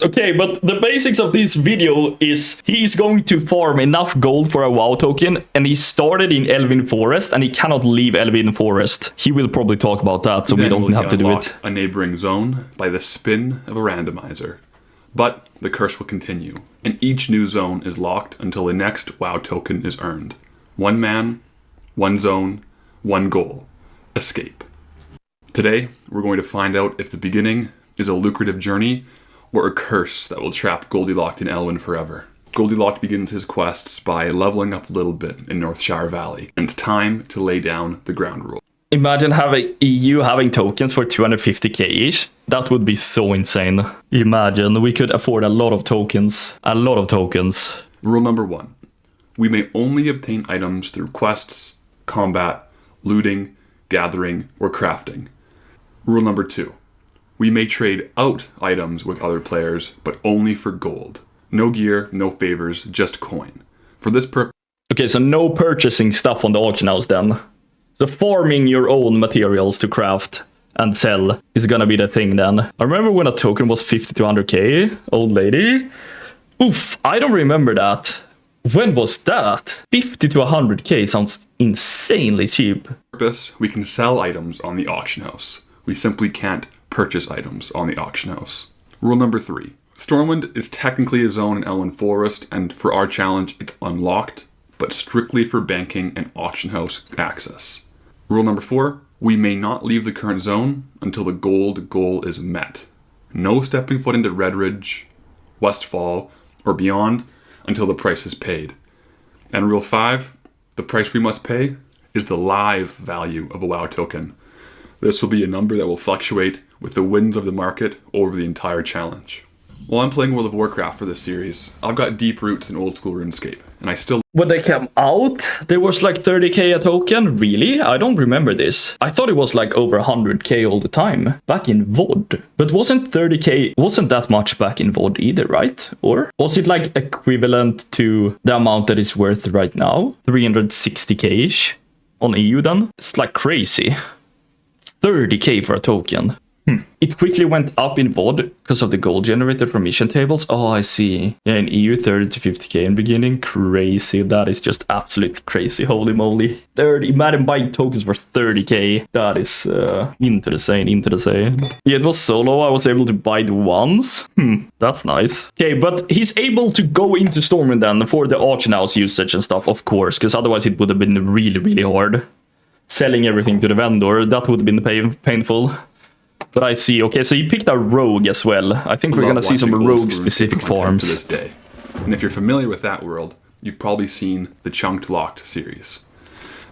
Okay, but the basics of this video is he's going to farm enough gold for a WoW token, and he started in Elwynn Forest, and he cannot leave Elwynn Forest. He will probably talk about that, so we don't have to do it. A neighboring zone by the spin of a randomizer. But the curse will continue, and each new zone is locked until the next WoW token is earned. One man, one zone, one goal. Escape. Today, we're going to find out if the beginning is a lucrative journey or a curse that will trap Goldilocks in Elwynn forever. Goldilocks begins his quests by leveling up a little bit in Northshire Valley, and it's time to lay down the ground rule. Imagine having EU having tokens for 250k-ish. That would be so insane. Imagine, we could afford a lot of tokens. A lot of tokens. Rule number 1. We may only obtain items through quests, combat, looting, gathering, or crafting. Rule number 2. We may trade out items with other players, but only for gold. No gear, no favors, just coin. For this purpose... Okay, so no purchasing stuff on the auction house then. So farming your own materials to craft and sell is gonna be the thing then. I remember when a token was 50 to 100k, old lady. Oof, I don't remember that. When was that? 50 to 100k sounds insanely cheap. We can sell items on the auction house. We simply can't purchase items on the auction house. Rule number 3. Stormwind is technically a zone in Elwynn Forest, and for our challenge, it's unlocked, but strictly for banking and auction house access. Rule number 4. We may not leave the current zone until the gold goal is met. No stepping foot into Redridge, Westfall, or beyond until the price is paid. And Rule 5. The price we must pay is the live value of a WoW token. This will be a number that will fluctuate with the winds of the market over the entire challenge. While I'm playing World of Warcraft for this series, I've got deep roots in old school RuneScape, and I still... When they came out, there was like 30k a token? Really? I don't remember this. I thought it was like over 100k all the time, back in VOD. But wasn't 30k, wasn't that much back in VOD either, right? Or was it like equivalent to the amount that it's worth right now? 360k-ish on EU then? It's like crazy. 30k for a token. It quickly went up in VOD because of the gold generated from mission tables. Oh, I see. Yeah, in EU, 30 to 50k in beginning. Crazy. That is just absolutely crazy. Holy moly. 30. Imagine buying tokens for 30k. That is into the same. Yeah, it was solo. I was able to buy it once. That's nice. Okay, but he's able to go into Stormwind then for the auction house usage and stuff, of course, because otherwise it would have been really, really hard. Selling everything to the vendor, that would have been painful. But I see. Okay, so you picked a rogue as well. I think we're gonna see some rogue-specific farms. To this day. And if you're familiar with that world, you've probably seen the Chunked Locked series.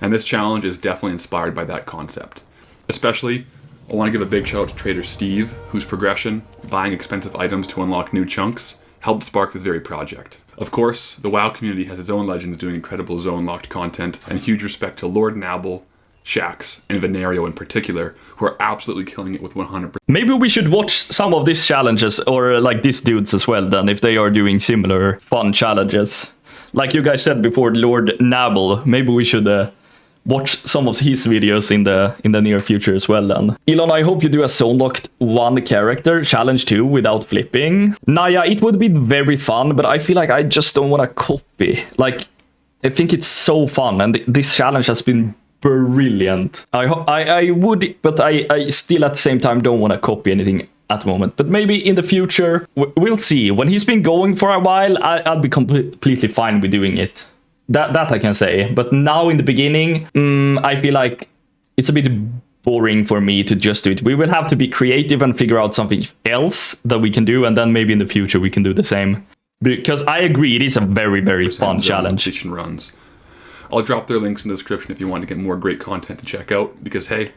And this challenge is definitely inspired by that concept. Especially, I want to give a big shout out to Trader Steve, whose progression, buying expensive items to unlock new chunks, helped spark this very project. Of course, the WoW community has its own legends doing incredible zone-locked content, and huge respect to Lord Nabble, Shax, and Venerio in particular, who are absolutely killing it with 100%. Maybe we should watch some of these challenges, or like these dudes as well then, if they are doing similar fun challenges. Like you guys said before, Lord Nabble, maybe we should watch some of his videos in the near future as well then. Elon, I hope you do a zone-locked one character challenge too without flipping. Naya, it would be very fun, but I feel like I just don't want to copy. Like, I think it's so fun, and this challenge has been brilliant. I would, but I still at the same time don't want to copy anything at the moment. But maybe in the future, we'll see. When he's been going for a while, I'll be completely fine with doing it. That I can say. But now in the beginning, I feel like it's a bit boring for me to just do it. We will have to be creative and figure out something else that we can do, and then maybe in the future we can do the same. Because I agree, it is a very, very fun challenge. Runs. I'll drop their links in the description if you want to get more great content to check out, because hey,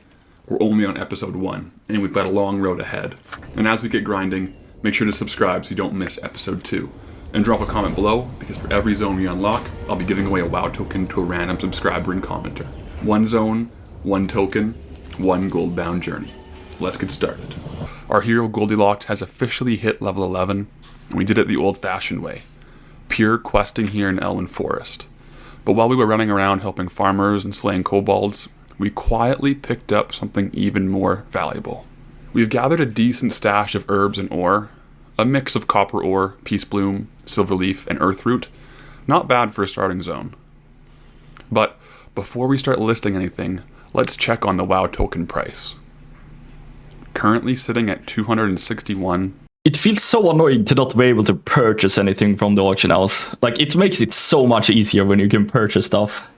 we're only on episode 1, and we've got a long road ahead. And as we get grinding, make sure to subscribe so you don't miss episode 2. And drop a comment below, because for every zone we unlock, I'll be giving away a WoW token to a random subscriber and commenter. 1 zone, 1 token, 1 Goldbound journey. Let's get started. Our hero Goldilocks has officially hit level 11, and we did it the old-fashioned way. Pure questing here in Elwynn Forest. But while we were running around helping farmers and slaying kobolds, we quietly picked up something even more valuable. We've gathered a decent stash of herbs and ore, A mix of copper ore, peace bloom, silver leaf, and earth root. Not bad for a starting zone. But before we start listing anything, let's check on the WoW token price. Currently sitting at 261. It feels so annoying to not be able to purchase anything from the auction house. Like, it makes it so much easier when you can purchase stuff.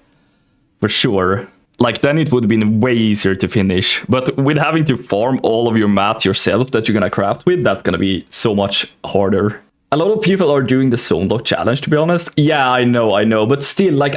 For sure. Like, then it would have been way easier to finish. But with having to farm all of your mats yourself that you're gonna craft with, that's gonna be so much harder. A lot of people are doing the zone lock challenge, to be honest. Yeah, I know. But still, like,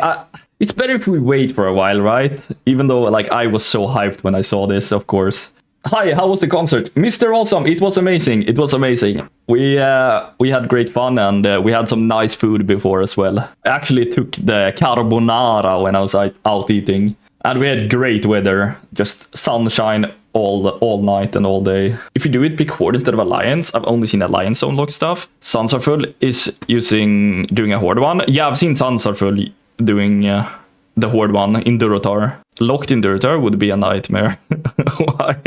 it's better if we wait for a while, right? Even though, like, I was so hyped when I saw this, of course. Hi, how was the concert? Mr. Awesome, it was amazing. It was amazing. We had great fun, and we had some nice food before as well. I actually took the carbonara when I was out eating. And we had great weather, just sunshine all night and all day. If you do it, pick Horde instead of Alliance. I've only seen Alliance zone lock stuff. Suns Are Full is doing a Horde one. Yeah, I've seen Suns Are Full doing the Horde one in Durotar. Locked in Durotar would be a nightmare. Why?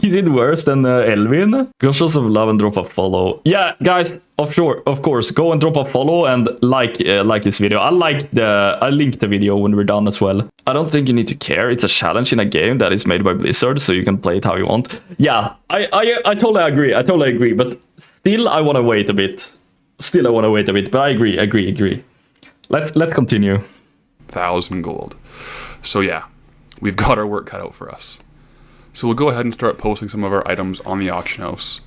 Is it worse than Elwynn? Gushers of love and drop a follow. Yeah, guys, of course, go and drop a follow and like this video. I'll link the video when we're done as well. I don't think you need to care. It's a challenge in a game that is made by Blizzard, so you can play it how you want. Yeah, I totally agree. But still, I want to wait a bit. But I agree. Let's continue. 1,000 gold. So yeah, we've got our work cut out for us. So we'll go ahead and start posting some of our items on the auction house.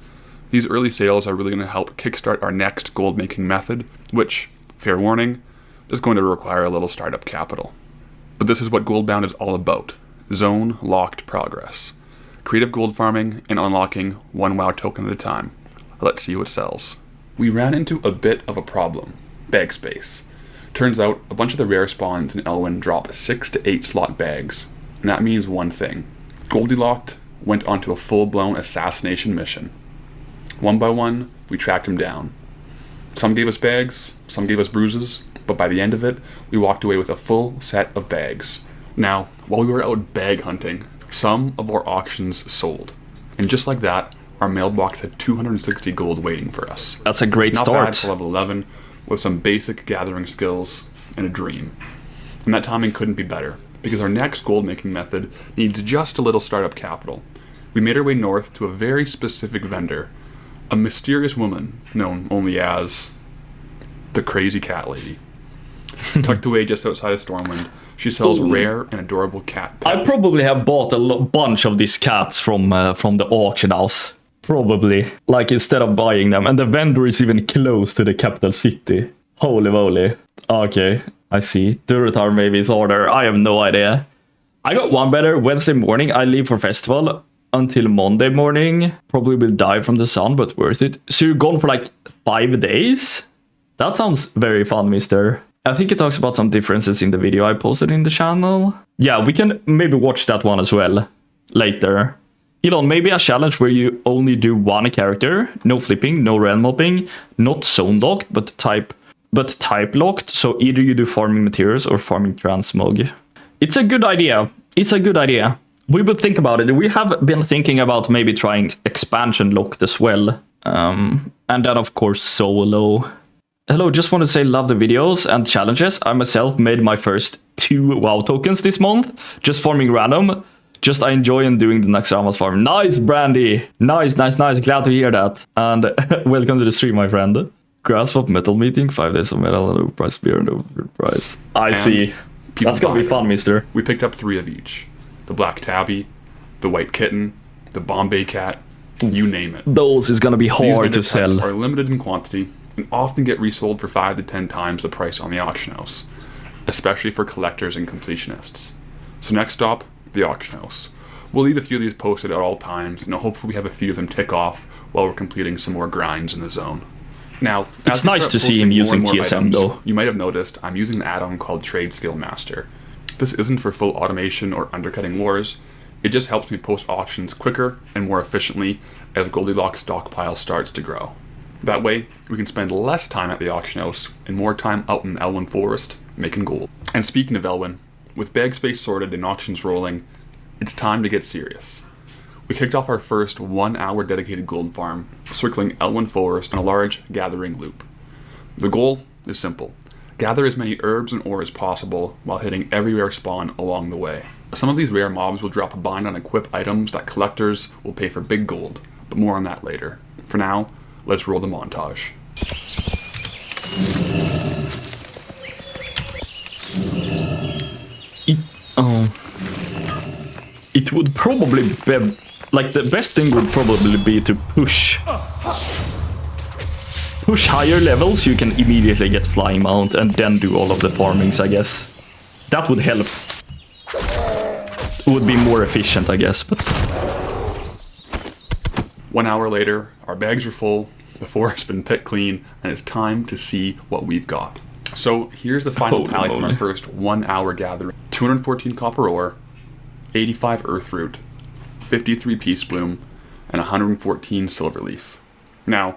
These early sales are really going to help kickstart our next gold making method, which, fair warning, is going to require a little startup capital. But this is what Goldbound is all about. Zone locked progress. Creative gold farming and unlocking one WoW token at a time. Let's see what sells. We ran into a bit of a problem. Bag space. Turns out, a bunch of the rare spawns in Elwynn drop 6 to 8 slot bags, and that means one thing. Goldilocks went onto a full-blown assassination mission. One by one, we tracked him down. Some gave us bags, some gave us bruises, but by the end of it, we walked away with a full set of bags. Now, while we were out bag hunting, some of our auctions sold. And just like that, our mailbox had 260 gold waiting for us. That's a great start. Not bad for level 11, with some basic gathering skills and a dream. And that timing couldn't be better, because our next gold making method needs just a little startup capital. We made our way north to a very specific vendor, a mysterious woman known only as the Crazy Cat Lady. Tucked away just outside of Stormwind, she sells rare and adorable cat pets. I probably have bought a bunch of these cats from the auction house. Probably. Like, instead of buying them. And the vendor is even close to the capital city. Holy moly. Okay, I see. Durotar maybe is order. I have no idea. I got one better. Wednesday morning, I leave for festival until Monday morning. Probably will die from the sun, but worth it. So you're gone for like 5 days? That sounds very fun, mister. I think it talks about some differences in the video I posted in the channel. Yeah, we can maybe watch that one as well later. Elon, maybe a challenge where you only do one character, no flipping, no realm hopping, not zone locked, but type locked. So either you do farming materials or farming transmog. It's a good idea. We will think about it. We have been thinking about maybe trying expansion locked as well. And then of course solo. Hello, just want to say love the videos and challenges. I myself made my first 2 WoW tokens this month, just farming random. Just I enjoy doing the Naxxramas farm. Nice, Brandy. Nice. Glad to hear that. And welcome to the stream, my friend. Grass Swap Metal Meeting, 5 days of metal and overpriced beer and overpriced. I see. That's gonna be fun, mister. We picked up 3 of each. The Black Tabby, the White Kitten, the Bombay Cat, you name it. Those is gonna be hard to sell. These are limited in quantity and often get resold for 5 to 10 times the price on the auction house, especially for collectors and completionists. So next stop, the auction house. We'll leave a few of these posted at all times, and hopefully we have a few of them tick off while we're completing some more grinds in the zone. Now, it's nice to see him using TSM though. You might have noticed I'm using an add-on called Trade Skill Master. This isn't for full automation or undercutting wars. It just helps me post auctions quicker and more efficiently as Goldilocks stockpile starts to grow. That way, we can spend less time at the auction house and more time out in Elwynn Forest making gold. And speaking of Elwynn, with bag space sorted and auctions rolling, it's time to get serious. We kicked off our first 1 hour dedicated gold farm, circling Elwynn Forest on a large gathering loop. The goal is simple. Gather as many herbs and ore as possible while hitting every rare spawn along the way. Some of these rare mobs will drop a bind on equip items that collectors will pay for big gold, but more on that later. For now, let's roll the montage. It would probably be, like, the best thing would probably be to push higher levels. You can immediately get flying mount and then do all of the farmings, I guess. That would help. It would be more efficient, I guess, but 1 hour later, our bags are full, the forest's been picked clean, and it's time to see what we've got. So here's the final tally from our first 1 hour gathering. 214 copper ore, 85 earth root, 53 peace bloom, and 114 silver leaf. Now,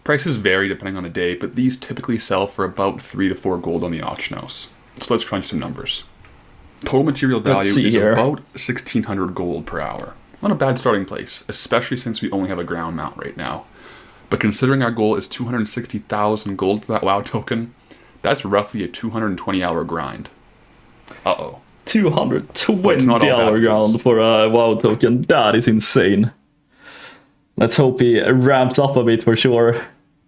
prices vary depending on the day, but these typically sell for about 3 to 4 gold on the auction house. So let's crunch some numbers. Total material value is about 1,600 gold per hour. Not a bad starting place, especially since we only have a ground mount right now. But considering our goal is 260,000 gold for that WoW token, that's roughly a 220 hour grind. Uh-oh. 220 hour ground for a WoW token. That is insane. Let's hope he ramps up a bit for sure.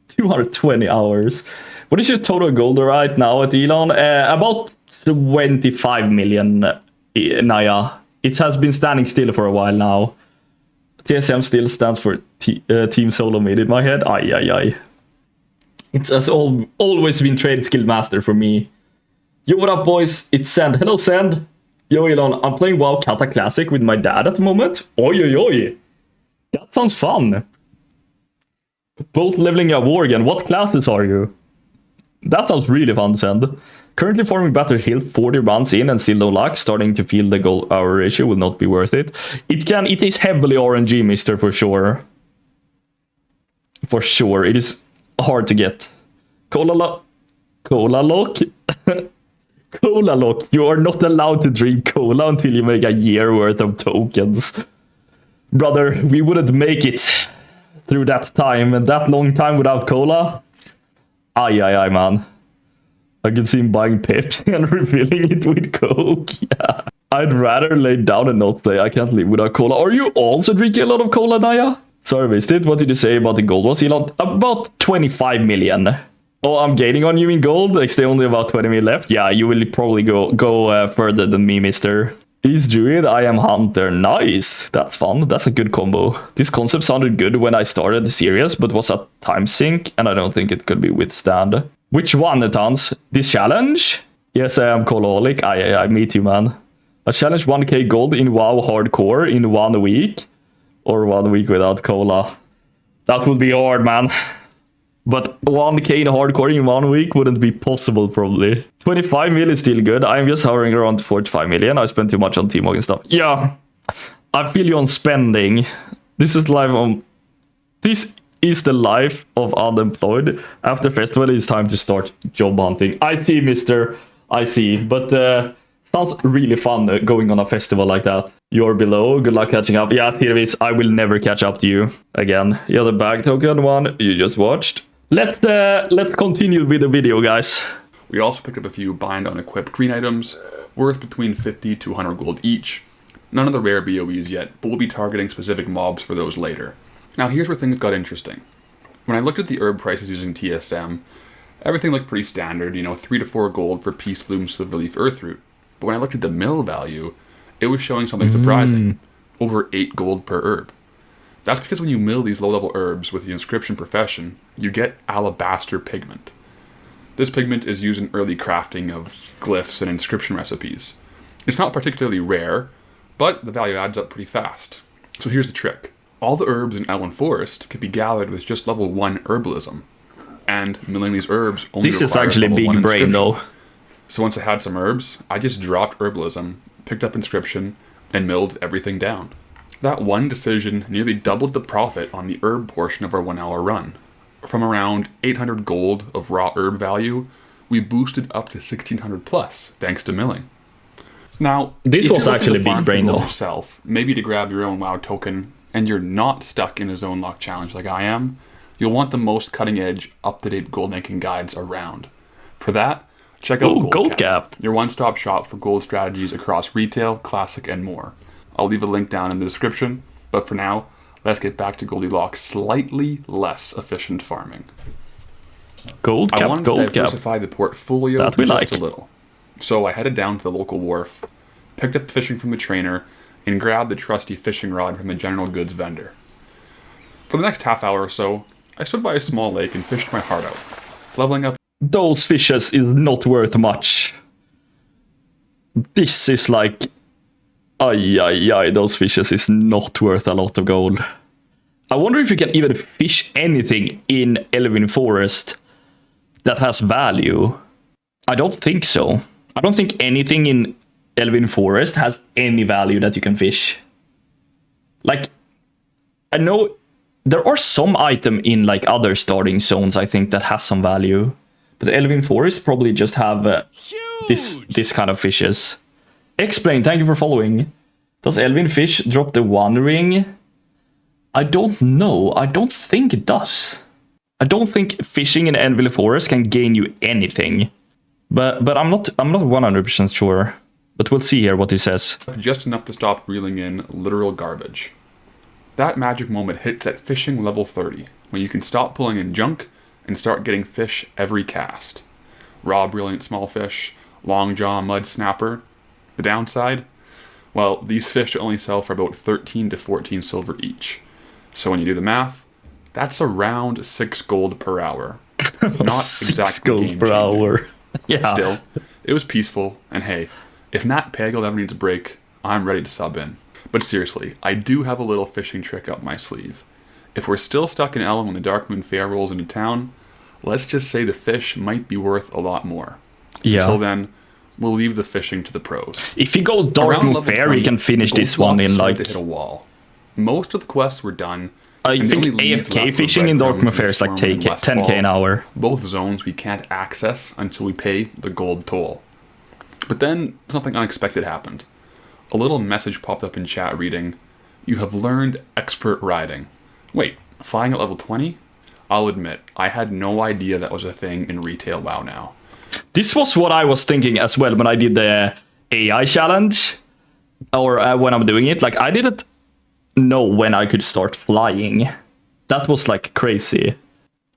220 hours. What is your total gold right now at Elon? About 25 million Naya. It has been standing still for a while now. TSM still stands for Team Solo Mid in my head. Ay. It has always been Trade Skill Master for me. Yo, what up, boys? It's Send. Hello, Send. Yo, Elon. I'm playing WoW Kata Classic with my dad at the moment. Oi. That sounds fun. Both leveling up war again. What classes are you? That sounds really fun, Send. Currently farming Battle Hill 40 runs in and still no luck. Starting to feel the gold hour ratio will not be worth it. It is heavily RNG, mister, for sure. For sure. It is hard to get. Cola Lock. Cola Lock. You are not allowed to drink cola until you make a year worth of tokens. Brother, we wouldn't make it through that time. And that long time without cola. Ay, man. I can see him buying Pepsi and refilling it with Coke. Yeah. I'd rather lay down and not play. I can't live without cola. Are you also drinking a lot of cola, Naya? Sorry, missed it. What did you say about the gold? Was he not about 25 million? Oh, I'm gaining on you in gold. There's only about 20 million left. Yeah, you will probably go further than me, mister. He's Druid, I am Hunter. Nice. That's fun. That's a good combo. This concept sounded good when I started the series, but was a time sink, and I don't think it could be withstand. Which one, Natans? This challenge? Yes, I am Colaholic. I meet you, man. A challenge 1k gold in WoW Hardcore in 1 week. Or 1 week without cola. That would be hard, man. But 1k in Hardcore in 1 week wouldn't be possible, probably. 25 million is still good. I'm just hovering around 45 million. I spent too much on Teamog and stuff. Yeah, I feel you on spending. This is the life of unemployed. After festival, it's time to start job hunting. I see, mister. I see. But sounds really fun going on a festival like that. You're below. Good luck catching up. Yes, here it is. I will never catch up to you again. Yeah, the bag token one you just watched. Let's continue with the video, guys. We also picked up a few bind on equipped green items worth between 50 to 100 gold each. None of the rare BOEs yet, but we'll be targeting specific mobs for those later. Now here's where things got interesting. When I looked at the herb prices using TSM, everything looked pretty standard, 3 to 4 gold for Peace Bloom, Silverleaf, Earthroot. But when I looked at the mill value, it was showing something surprising. Over 8 gold per herb. That's because when you mill these low-level herbs with the inscription profession, you get alabaster pigment. This pigment is used in early crafting of glyphs and inscription recipes. It's not particularly rare, but the value adds up pretty fast. So here's the trick. All the herbs in Elwynn Forest can be gathered with just level 1 herbalism. And milling these herbs only This is actually big brain though. So once I had some herbs, I just dropped herbalism, picked up inscription, and milled everything down. That one decision nearly doubled the profit on the herb portion of our 1 hour run. From around 800 gold of raw herb value, we boosted up to 1600 plus, thanks to milling. Now, this was actually big brain though. Yourself, maybe to grab your own WoW token and you're not stuck in a zone lock challenge like I am, you'll want the most cutting edge, up-to-date gold making guides around. For that, check out Goldcap, your one-stop shop for gold strategies across retail, classic, and more. I'll leave a link down in the description, but for now, let's get back to Goldilocks' slightly less efficient farming. I wanted to diversify the portfolio just a little. So I headed down to the local wharf, picked up fishing from the trainer, and grabbed the trusty fishing rod from the general goods vendor. For the next half hour or so, I stood by a small lake and fished my heart out, leveling up. Those fishes is not worth much. This is like... those fishes is not worth a lot of gold. I wonder if you can even fish anything in Elwynn Forest that has value. I don't think so. I don't think anything in Elwynn Forest has any value that you can fish. Like, I know there are some item in like other starting zones I think that has some value, but Elwynn Forest probably just have this kind of fishes. Explain, thank you for following. Does Elwynn fish drop the one ring? I don't know. I don't think it does. I don't think fishing in Elwynn Forest can gain you anything. But I'm not 100% sure. But we'll see here what he says. Just enough to stop reeling in literal garbage. That magic moment hits at fishing level 30, when you can stop pulling in junk and start getting fish every cast. Raw brilliant small fish, long jaw mud snapper. The downside? Well, these fish only sell for about 13 to 14 silver each. So when you do the math, that's around 6 gold per hour. Not 6 exactly gold per hour. Yeah. Still, it was peaceful, and hey, if Nat Pagel ever needs a break, I'm ready to sub in. But seriously, I do have a little fishing trick up my sleeve. If we're still stuck in Elwynn when the Dark Moon Fair rolls into town, let's just say the fish might be worth a lot more. Yeah. Until then, we'll leave the fishing to the pros. If you go Dark Moon Fair, you can finish this one in like... to hit a wall. Most of the quests were done. I think AFK fishing in Dark Moon Fair is like 10k an hour. Both zones we can't access until we pay the gold toll. But then something unexpected happened. A little message popped up in chat reading, "You have learned expert riding." Wait, flying at level 20? I'll admit, I had no idea that was a thing in retail WoW now. This was what I was thinking as well when I did the AI challenge, or when I'm doing it. Like, I didn't know when I could start flying. That was like crazy.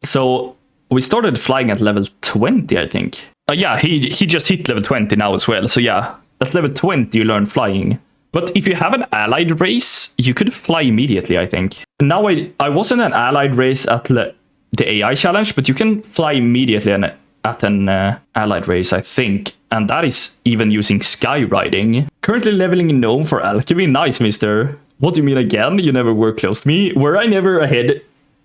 So we started flying at level 20, I think. Yeah, he just hit level 20 now as well. So yeah, at level 20 you learn flying. But if you have an allied race, you could fly immediately, I think. Now I wasn't an allied race at the AI challenge, but you can fly immediately at an allied race, I think. And that is even using sky riding. Currently leveling in Gnome for alchemy. Nice, mister. What do you mean again? You never were close to me. Were I never ahead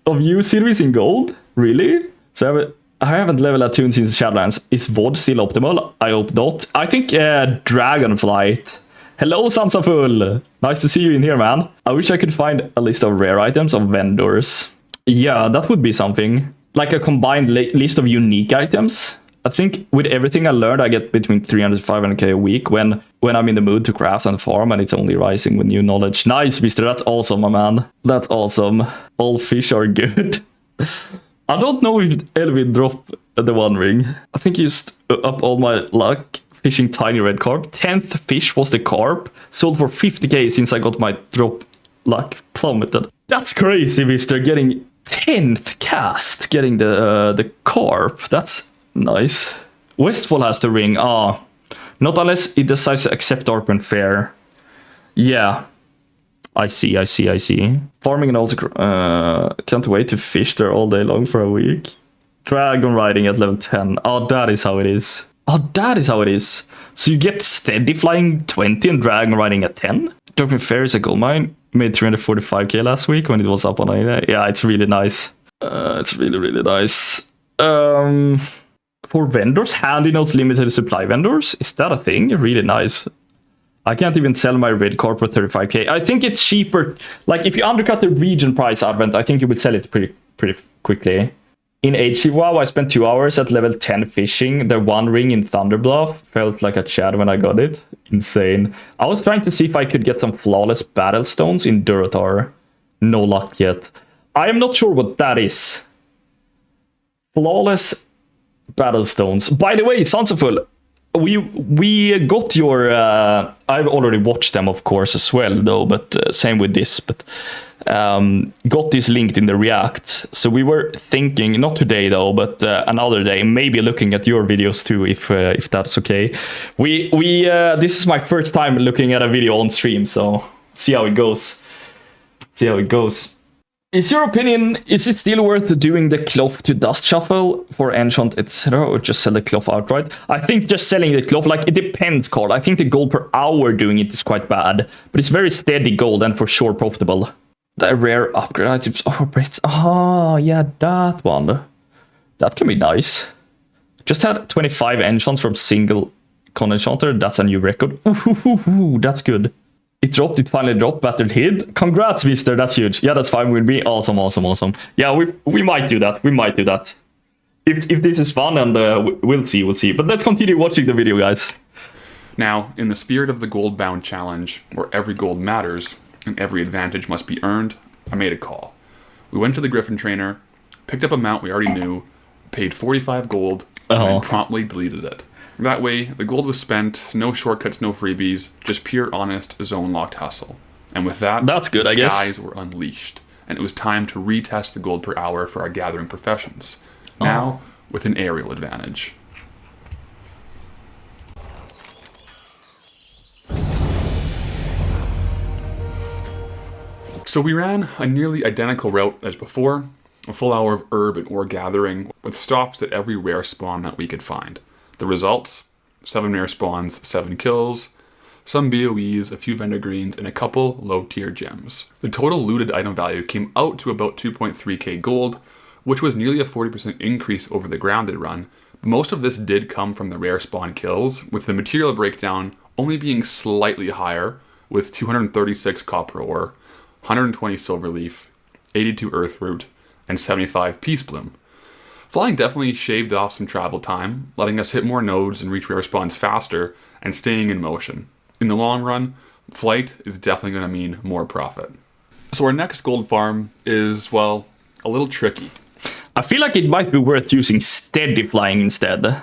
of you, Sylvis, in gold? Really? So I haven't leveled attuned since Shadowlands. Is VOD still optimal? I hope not. I think Dragonflight. Hello, Sansaful. Nice to see you in here, man. I wish I could find a list of rare items of vendors. Yeah, that would be something. Like a combined list of unique items. I think with everything I learned, I get between 300 to 500k a week when I'm in the mood to craft and farm, and it's only rising with new knowledge. Nice, mister. That's awesome, my man. That's awesome. All fish are good. I don't know if Elwynn dropped the one ring. I think used up all my luck fishing tiny red carp. 10th fish was the carp. Sold for 50k since I got my drop luck plummeted. That's crazy, mister. Getting 10th cast. Getting the carp. That's nice. Westfall has the ring. Not unless it decides to accept Dark Moon Fair. Yeah. I see. Farming and also can't wait to fish there all day long for a week. Dragon riding at level 10. Oh, that is how it is. So you get steady flying 20 and dragon riding at 10? Dark Moon Fair is a gold mine. Made 345k last week when it was up on 80. Yeah, it's really nice. It's really nice. For vendors, handy notes limited supply vendors. Is that a thing? Really nice. I can't even sell my red carp for 35k. I think it's cheaper. Like, if you undercut the region price, Advent, I think you would sell it pretty quickly. In HC WoW, I spent 2 hours at level 10 fishing. The one ring in Thunderbluff felt like a Chad when I got it. Insane. I was trying to see if I could get some flawless battle stones in Durotar. No luck yet. I am not sure what that is. Flawless Battlestones. By the way, Sansaful, we got your... I've already watched them, of course, as well, though, but same with this. But got this linked in the React. So we were thinking, not today, though, but another day, maybe looking at your videos, too, if that's okay. This is my first time looking at a video on stream, so see how it goes. Is your opinion, is it still worth doing the cloth to dust shuffle for enchant, etc., or just sell the cloth outright? I think just selling the cloth, like, it depends, Carl. I think the gold per hour doing it is quite bad, but it's very steady gold and for sure profitable. The rare upgrade items. Oh, yeah, that one. That can be nice. Just had 25 enchants from single con enchanter. That's a new record. Ooh, that's good. It finally dropped, battle hid. Congrats, mister, that's huge. Yeah, that's fine with me. Awesome. Yeah, we might do that. If this is fun, and we'll see. But let's continue watching the video, guys. Now, in the spirit of the Goldbound challenge, where every gold matters, and every advantage must be earned, I made a call. We went to the Griffin trainer, picked up a mount we already knew, paid 45 gold, and promptly deleted it. That way, the gold was spent, no shortcuts, no freebies, just pure honest zone-locked hustle. And with that, that's good, the skies were unleashed, and it was time to retest the gold per hour for our gathering professions. Now, with an aerial advantage. So we ran a nearly identical route as before, a full hour of herb and ore gathering, with stops at every rare spawn that we could find. The results, 7 rare spawns, 7 kills, some BOEs, a few vendor greens, and a couple low-tier gems. The total looted item value came out to about 2.3k gold, which was nearly a 40% increase over the grounded run. Most of this did come from the rare spawn kills, with the material breakdown only being slightly higher, with 236 copper ore, 120 silver leaf, 82 earth root, and 75 peace bloom. Flying definitely shaved off some travel time, letting us hit more nodes and reach rare spawns faster, and staying in motion. In the long run, flight is definitely going to mean more profit. So our next gold farm is, well, a little tricky. I feel like it might be worth using steady flying instead.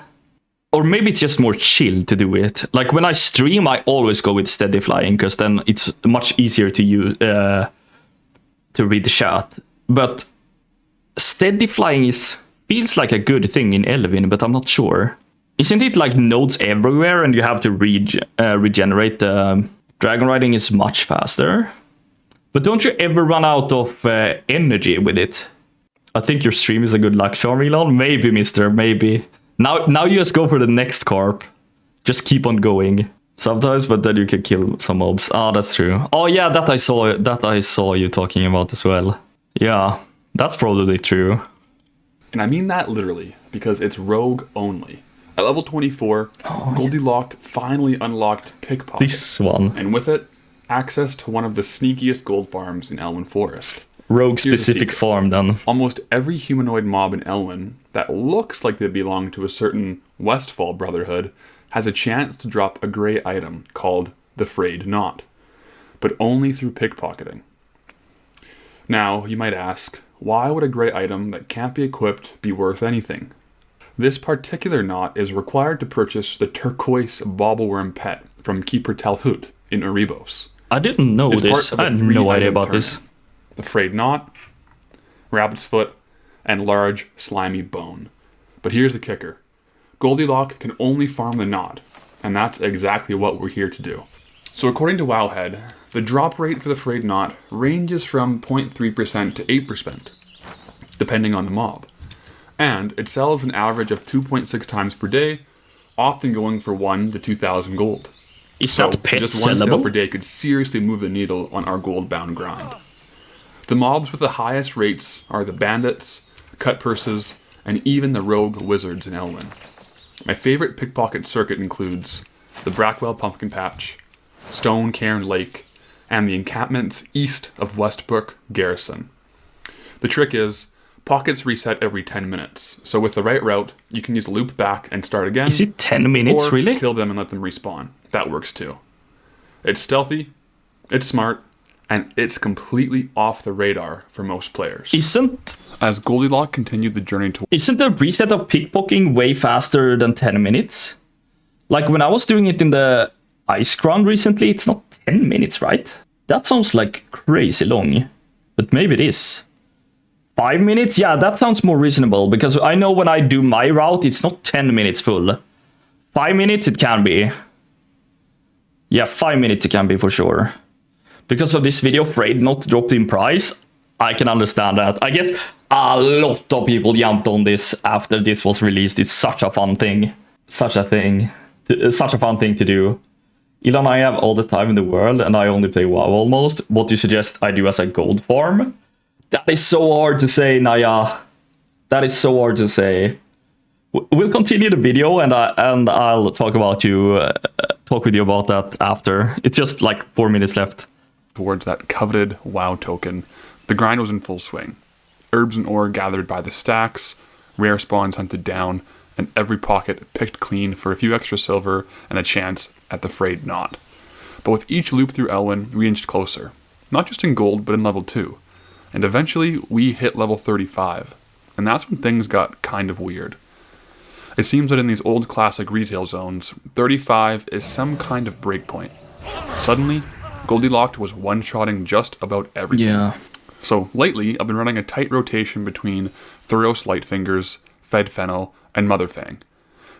Or maybe it's just more chill to do it. Like when I stream, I always go with steady flying, because then it's much easier to use to read the chat. But steady flying feels like a good thing in Elwynn, but I'm not sure. Isn't it like nodes everywhere and you have to regenerate? Dragon riding is much faster. But don't you ever run out of energy with it? I think your stream is a good luck charm, Elon. Maybe, mister, maybe. Now you just go for the next carp. Just keep on going. Sometimes, but then you can kill some mobs. Oh, that's true. Oh yeah, that I saw you talking about as well. Yeah, that's probably true. And I mean that literally, because it's rogue only. At level 24, Goldilocks finally unlocked Pickpocket. This one. And with it, access to one of the sneakiest gold farms in Elwynn Forest. Rogue-specific farm, then. Almost every humanoid mob in Elwynn that looks like they belong to a certain Westfall Brotherhood has a chance to drop a grey item called the Frayed Knot, but only through pickpocketing. Now, you might ask, why would a grey item that can't be equipped be worth anything? This particular knot is required to purchase the turquoise bobbleworm pet from Keeper Talhut in Erebos. I didn't know this. I had no idea about this. The Frayed Knot, Rabbit's Foot, and Large Slimy Bone. But here's the kicker. Goldilocks can only farm the knot, and that's exactly what we're here to do. So according to Wowhead, the drop rate for the Frayed Knot ranges from 0.3% to 8%, depending on the mob. And it sells an average of 2.6 times per day, often going for 1 to 2,000 gold. Is that pet just one sellable? sale per day could seriously move the needle on our Goldbound grind. The mobs with the highest rates are the bandits, cut purses, and even the rogue wizards in Elwynn. My favorite pickpocket circuit includes the Brackwell Pumpkin Patch, Stone Cairn Lake, and the encampments east of Westbrook Garrison. The trick is, pockets reset every 10 minutes, so with the right route, you can use loop back and start again. Is it 10 minutes, or really? Kill them and let them respawn. That works too. It's stealthy, it's smart, and it's completely off the radar for most players. Isn't As Goldilocks continued the journey to... Isn't the reset of pickpocketing way faster than 10 minutes? Like when I was doing it in the ice ground recently, it's not 10 minutes, right? That sounds like crazy long, but maybe it is. 5 minutes? Yeah, that sounds more reasonable, because I know when I do my route, it's not 10 minutes full. 5 minutes it can be. Yeah, 5 minutes it can be for sure. Because of this video, Frayed not dropped in price, I can understand that. I guess a lot of people jumped on this after this was released. It's such a fun thing. Such a fun thing to do. Elon, I have all the time in the world and I only play WoW almost. What do you suggest I do as a gold farm? That is so hard to say, Naya. That is so hard to say. We'll continue the video and I'll talk with you about that after. It's just like 4 minutes left. Towards that coveted WoW token, the grind was in full swing. Herbs and ore gathered by the stacks, rare spawns hunted down, and every pocket picked clean for a few extra silver and a chance at the frayed knot. But with each loop through Elwynn, we inched closer. Not just in gold, but in level 2. And eventually, we hit level 35. And that's when things got kind of weird. It seems that in these old classic retail zones, 35 is some kind of breakpoint. Suddenly, Goldilocks was one-shotting just about everything. Yeah. So lately, I've been running a tight rotation between Thuros Lightfingers, Fed Fennel, and Motherfang.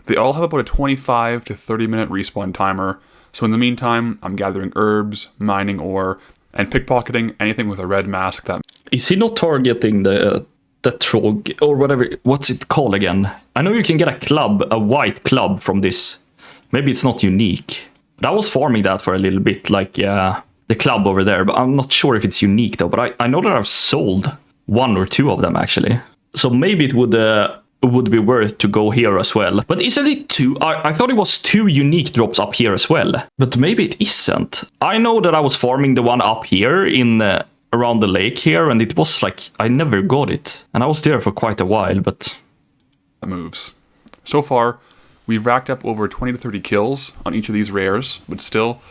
They all have about a 25 to 30 minute respawn timer, so in the meantime, I'm gathering herbs, mining ore, and pickpocketing anything with a red mask that... Is he not targeting the trog, or whatever, what's it called again? I know you can get a white club from this. Maybe it's not unique. But I was farming that for a little bit, like the club over there, but I'm not sure if it's unique though, but I know that I've sold 1 or 2 of them actually. So maybe it would be worth to go here as well. But isn't it 2? I thought it was 2 unique drops up here as well, but maybe it isn't. I know that I was farming the one up here in around the lake here, and it was like I never got it, and I was there for quite a while, but moves. So far, we've racked up over 20 to 30 kills on each of these rares, but still,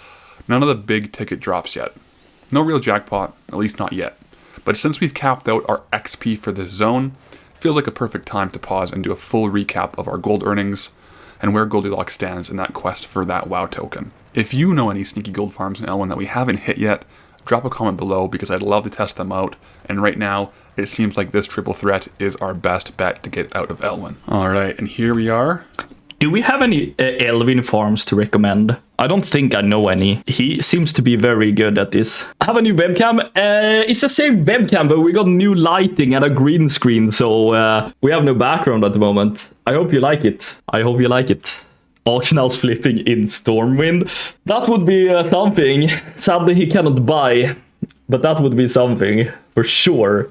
none of the big ticket drops yet. No real jackpot, at least not yet. But since we've capped out our XP for this zone, it feels like a perfect time to pause and do a full recap of our gold earnings and where Goldilocks stands in that quest for that WoW token. If you know any sneaky gold farms in Elwynn that we haven't hit yet, drop a comment below because I'd love to test them out, and right now, it seems like this triple threat is our best bet to get out of Elwynn. Alright, and here we are. Do we have any Elwynn farms to recommend? I don't think I know any. He seems to be very good at this. I have a new webcam. It's the same webcam, but we got new lighting and a green screen, so we have no background at the moment. I hope you like it. I hope you like it. Auction house flipping in Stormwind. That would be something. Sadly, he cannot buy, but that would be something for sure.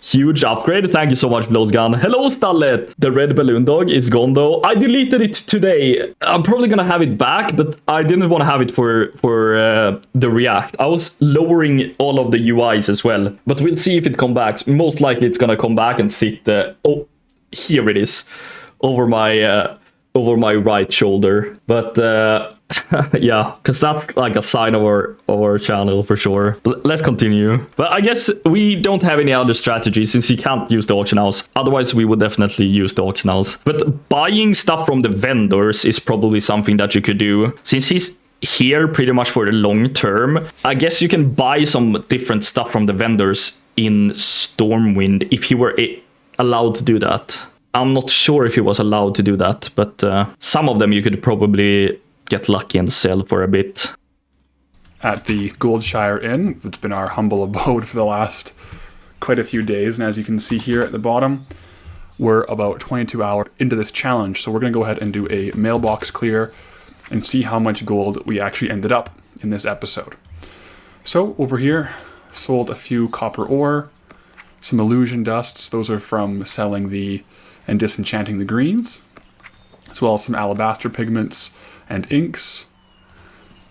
Huge upgrade. Thank you so much, Blowsgun. Hello, Stallet. The red balloon dog is gone though. I deleted it today. I'm probably gonna have it back, but I didn't want to have it for the React. I was lowering all of the UIs as well, but we'll see if it comes back. Most likely it's gonna come back and sit. Oh, here it is, over my right shoulder. But yeah, because that's like a sign of our channel for sure. Let's continue. But I guess we don't have any other strategy since he can't use the auction house. Otherwise, we would definitely use the auction house. But buying stuff from the vendors is probably something that you could do. Since he's here pretty much for the long term, I guess you can buy some different stuff from the vendors in Stormwind if he were allowed to do that. I'm not sure if he was allowed to do that, but some of them you could probably get lucky and sell for a bit. At the Goldshire Inn, it's been our humble abode for the last quite a few days, and as you can see here at the bottom, we're about 22 hours into this challenge, so we're going to go ahead and do a mailbox clear and see how much gold we actually ended up in this episode. So over here, sold a few copper ore, some illusion dusts, those are from selling and disenchanting the greens, as well as some alabaster pigments and inks.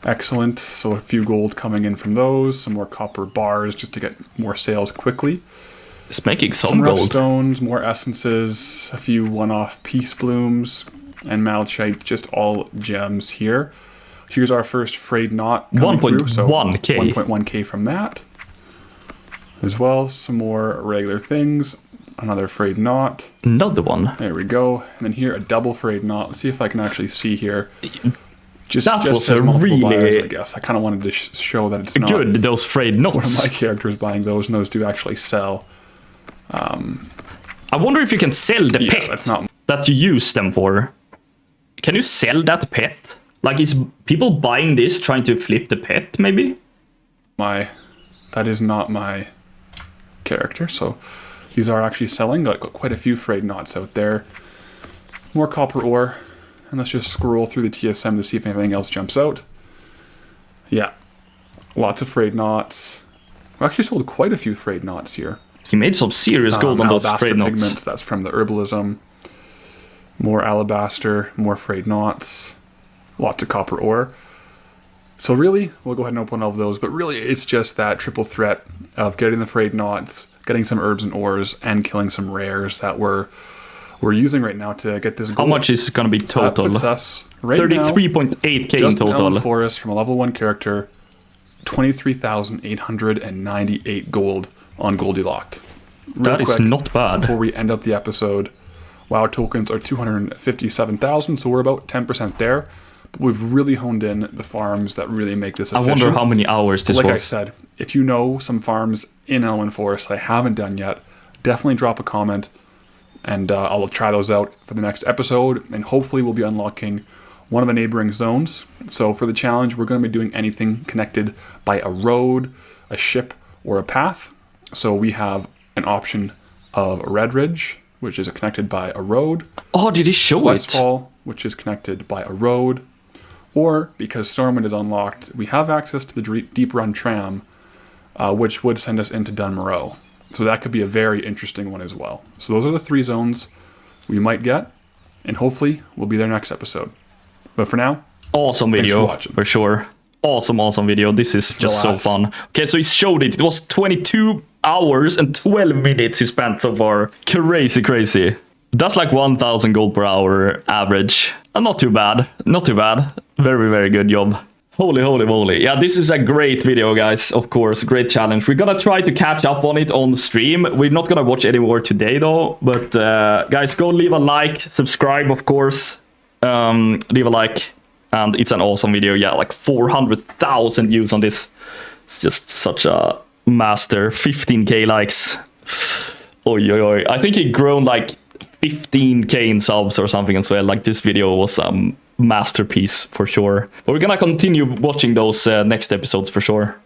Excellent. So a few gold coming in from those, some more copper bars just to get more sales quickly. It's making some rough gold. Stones, more essences, a few one-off peace blooms, and malachite, just all gems here. Here's our first frayed knot coming through, so 1.1k. 1.1k from that. as well. Some more regular things. Another frayed knot. Another one. There we go. And then here, a double frayed knot. Let's see if I can actually see here. That was says a multiple really buyers, I guess. I kind of wanted to show that it's not good, those frayed one of knots. my characters buying those, and those do actually sell. I wonder if you can sell the pet that's not that you use them for. Can you sell that pet? Like, is people buying this trying to flip the pet, maybe? that is not my character. So these are actually selling. Got quite a few frayed knots out there. More copper ore. And let's just scroll through the TSM to see if anything else jumps out. Yeah. Lots of frayed knots. We actually sold quite a few frayed knots here. He made some serious gold on those Alabaster frayed knots. pigments, that's from the herbalism. More alabaster, more frayed knots. Lots of copper ore. So really, we'll go ahead and open all of those, but really it's just that triple threat of getting the frayed knots, getting some herbs and ores, and killing some rares that we're using right now to get this gold. How much is it going to be total? That puts us right 33.8k in just total. Elwynn Forest from a level 1 character, 23,898 gold on Goldie Locked. That is not bad. Before we end up the episode, WoW tokens are 257,000, so we're about 10% there. But we've really honed in the farms that really make this efficient. I wonder how many hours this was. Like I said, if you know some farms in Elwynn Forest I haven't done yet, definitely drop a comment, and I'll try those out for the next episode, and hopefully we'll be unlocking one of the neighboring zones. So for the challenge, we're going to be doing anything connected by a road, a ship, or a path. So we have an option of Red Ridge, which is connected by a road. Oh, did he show Westfall, which is connected by a road. Or, because Stormwind is unlocked, we have access to the Deep Run Tram, which would send us into Dunmoreau. So that could be a very interesting one as well. So those are the 3 zones we might get, and hopefully we'll be there next episode. But for now, awesome video, for sure. Awesome video. This is just so fun. Okay, so he showed it. It was 22 hours and 12 minutes he spent so far. Crazy. That's like 1,000 gold per hour average. Not too bad. Not too bad. Very good job. Holy moly. Yeah, this is a great video, guys. Of course, great challenge. We're gonna try to catch up on it on stream. We're not gonna watch any more today, though. But guys, go leave a like, subscribe, of course. Leave a like. And it's an awesome video. Yeah, like 400,000 views on this. It's just such a master. 15k likes. Oi. I think it grown like 15k in subs or something as well. Like, this video was masterpiece for sure. But we're gonna continue watching those next episodes for sure.